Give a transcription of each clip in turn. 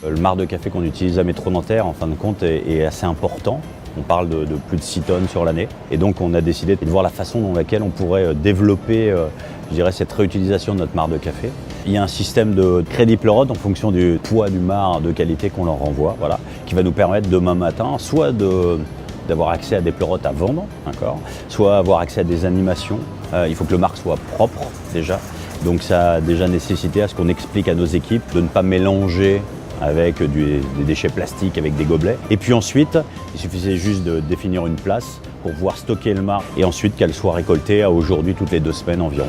Le marc de café qu'on utilise à Métro Nanterre, en fin de compte, est assez important. On parle de plus de 6 tonnes sur l'année. Et donc on a décidé de voir la façon dans laquelle on pourrait développer je dirais, cette réutilisation de notre marc de café. Il y a un système de crédit pleurote en fonction du poids du marc de qualité qu'on leur renvoie, voilà, qui va nous permettre demain matin soit d'avoir accès à des pleurotes à vendre, soit avoir accès à des animations. Il faut que le marc soit propre déjà. Donc ça a déjà nécessité à ce qu'on explique à nos équipes de ne pas mélanger avec des déchets plastiques, avec des gobelets. Et puis ensuite, il suffisait juste de définir une place pour pouvoir stocker le marc et ensuite qu'elle soit récoltée à aujourd'hui toutes les 2 semaines environ.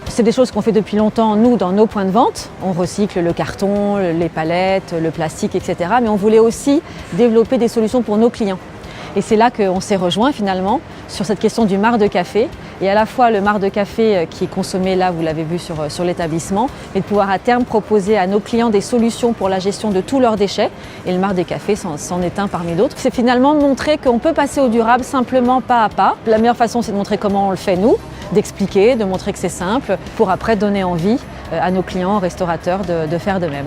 C'est des choses qu'on fait depuis longtemps, nous, dans nos points de vente. On recycle le carton, les palettes, le plastique, etc. Mais on voulait aussi développer des solutions pour nos clients. Et c'est là qu'on s'est rejoint finalement sur cette question du marc de café. Et à la fois le marc de café qui est consommé là, vous l'avez vu sur l'établissement, mais de pouvoir à terme proposer à nos clients des solutions pour la gestion de tous leurs déchets. Et le marc de café c'en est un parmi d'autres. C'est finalement de montrer qu'on peut passer au durable simplement pas à pas. La meilleure façon, c'est de montrer comment on le fait nous, d'expliquer, de montrer que c'est simple, pour après donner envie à nos clients, aux restaurateurs de faire de même.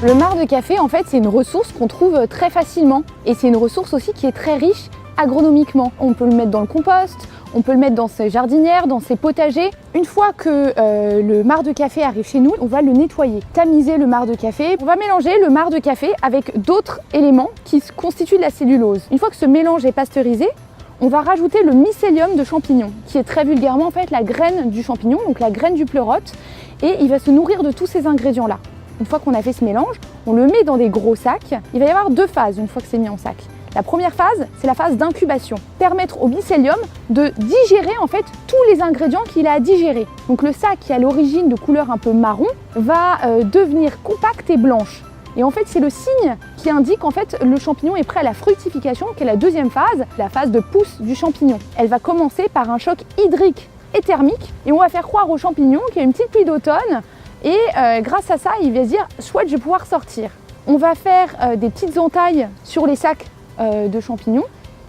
Le marc de café, en fait, c'est une ressource qu'on trouve très facilement et c'est une ressource aussi qui est très riche agronomiquement. On peut le mettre dans le compost, on peut le mettre dans ses jardinières, dans ses potagers. Une fois que le marc de café arrive chez nous, on va le nettoyer, tamiser le marc de café. On va mélanger le marc de café avec d'autres éléments qui constituent de la cellulose. Une fois que ce mélange est pasteurisé, on va rajouter le mycélium de champignon, qui est très vulgairement en fait la graine du champignon, donc la graine du pleurote, et il va se nourrir de tous ces ingrédients-là. Une fois qu'on a fait ce mélange, on le met dans des gros sacs. Il va y avoir 2 phases une fois que c'est mis en sac. La première phase, c'est la phase d'incubation. Permettre au mycélium de digérer en fait tous les ingrédients qu'il a à digérer. Donc le sac qui est à l'origine de couleur un peu marron va devenir compact et blanche. Et en fait, c'est le signe qui indique en fait le champignon est prêt à la fructification, qui est la deuxième phase, la phase de pousse du champignon. Elle va commencer par un choc hydrique et thermique et on va faire croire au champignon qu'il y a une petite pluie d'automne. Et grâce à ça, il va se dire « chouette, je vais pouvoir sortir ». On va faire des petites entailles sur les sacs de champignons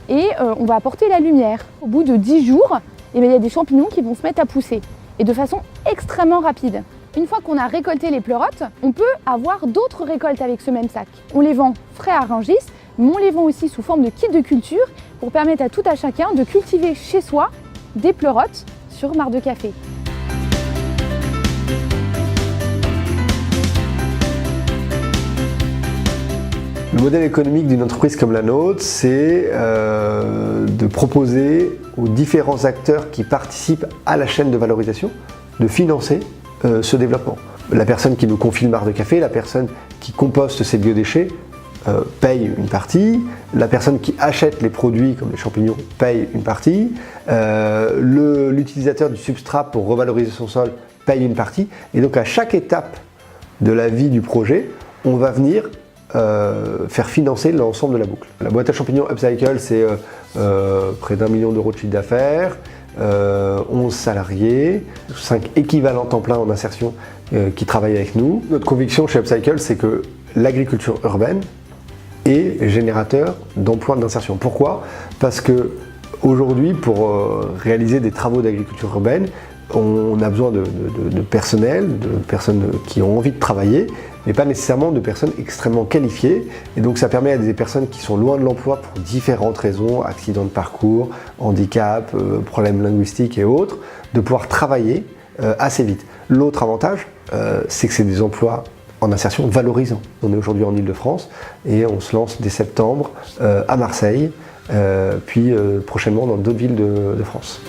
et on va apporter la lumière. Au bout de 10 jours, il y a des champignons qui vont se mettre à pousser et de façon extrêmement rapide. Une fois qu'on a récolté les pleurotes, on peut avoir d'autres récoltes avec ce même sac. On les vend frais à Rungis, mais on les vend aussi sous forme de kit de culture pour permettre à tout à chacun de cultiver chez soi des pleurotes sur marc de café. Le modèle économique d'une entreprise comme la nôtre, c'est de proposer aux différents acteurs qui participent à la chaîne de valorisation de financer ce développement. La personne qui nous confie le marc de café, la personne qui composte ses biodéchets paye une partie, la personne qui achète les produits comme les champignons paye une partie, l'utilisateur du substrat pour revaloriser son sol paye une partie, et donc à chaque étape de la vie du projet, on va venir faire financer l'ensemble de la boucle. La boîte à champignons Upcycle, c'est près d'1 million d'euros de chiffre d'affaires, 11 salariés, 5 équivalents temps plein en insertion qui travaillent avec nous. Notre conviction chez Upcycle, c'est que l'agriculture urbaine est générateur d'emplois d'insertion. Pourquoi? Parce que aujourd'hui, pour réaliser des travaux d'agriculture urbaine, on a besoin de personnel, de personnes qui ont envie de travailler, mais pas nécessairement de personnes extrêmement qualifiées. Et donc ça permet à des personnes qui sont loin de l'emploi pour différentes raisons, accidents de parcours, handicap, problèmes linguistiques et autres, de pouvoir travailler assez vite. L'autre avantage, c'est que c'est des emplois en insertion valorisants. On est aujourd'hui en Ile-de-France et on se lance dès septembre à Marseille, puis prochainement dans d'autres villes de France.